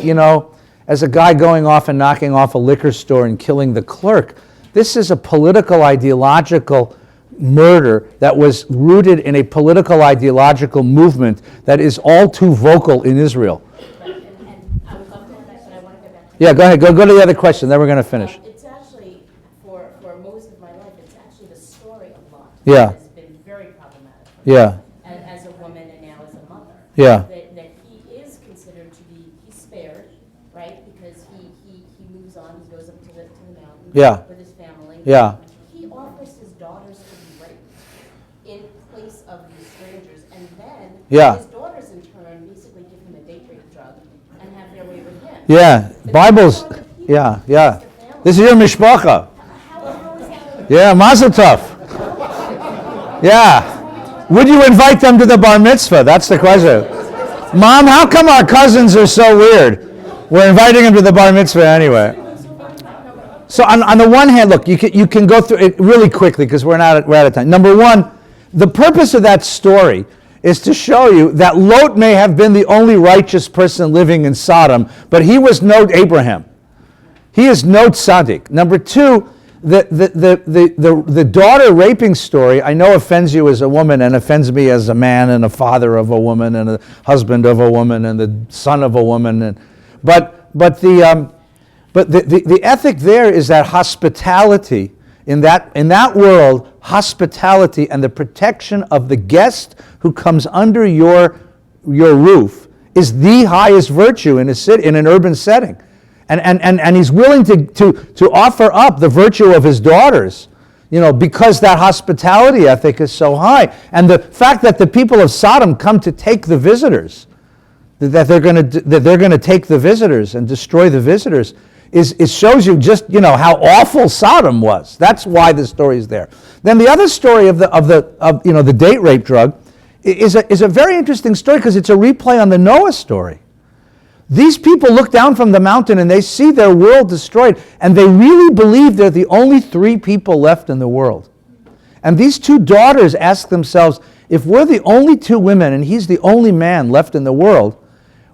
going off and knocking off a liquor store and killing the clerk. This is a political, ideological murder that was rooted in a political, ideological movement that is all too vocal in Israel. Right, and I would love to have that, but I want to go back to. Yeah, go ahead. Go to the other question, then we're going to finish. It's actually, for most of my life, it's actually the story of Lot. Yeah. Has been very problematic for me. Yeah, As a woman and now as a mother. Yeah. That he is considered to be, he's spared, right? Because he moves on, he goes up to the mountain. Yeah. With his family. Yeah. He offers his daughters to be raped in place of these strangers, and then Yeah. his daughters in turn basically give him a date rape drug and have their way with him. Yeah, But Bibles, these are the people, yeah. it's the family. This is your mishpacha. How is that? Yeah, mazel tov. Yeah. Would you invite them to the bar mitzvah? That's the question. Mom, how come our cousins are so weird? We're inviting them to the bar mitzvah anyway. So on the one hand, look, you can go through it really quickly because we're out of time. Number one, the purpose of that story is to show you that Lot may have been the only righteous person living in Sodom, but he was no Abraham. He is no tzaddik. Number two, the daughter raping story, I know offends you as a woman and offends me as a man and a father of a woman and a husband of a woman and the son of a woman. But the ethic there is that hospitality, in that world, hospitality and the protection of the guest who comes under your roof is the highest virtue in a city, in an urban setting. And he's willing to offer up the virtue of his daughters, because that hospitality ethic is so high. And the fact that the people of Sodom come to take the visitors, that they're going to take the visitors and destroy the visitors, it shows you just how awful Sodom was. That's why the story is there. Then the other story of the date rape drug is a very interesting story because it's a replay on the Noah story. These people look down from the mountain and they see their world destroyed, and they really believe they're the only 3 people left in the world. And these 2 daughters ask themselves, if we're the only 2 women and he's the only man left in the world,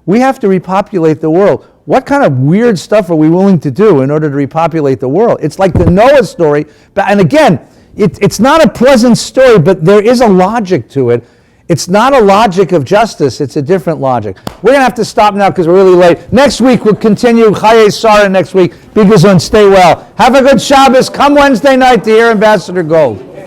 we have to repopulate the world. What kind of weird stuff are we willing to do in order to repopulate the world? It's like the Noah story, and again, it's not a pleasant story, but there is a logic to it. It's not a logic of justice, it's a different logic. We're going to have to stop now because we're really late. Next week we'll continue Chaye Sarah next week. Be gesund, stay well. Have a good Shabbos. Come Wednesday night to hear Ambassador Gold.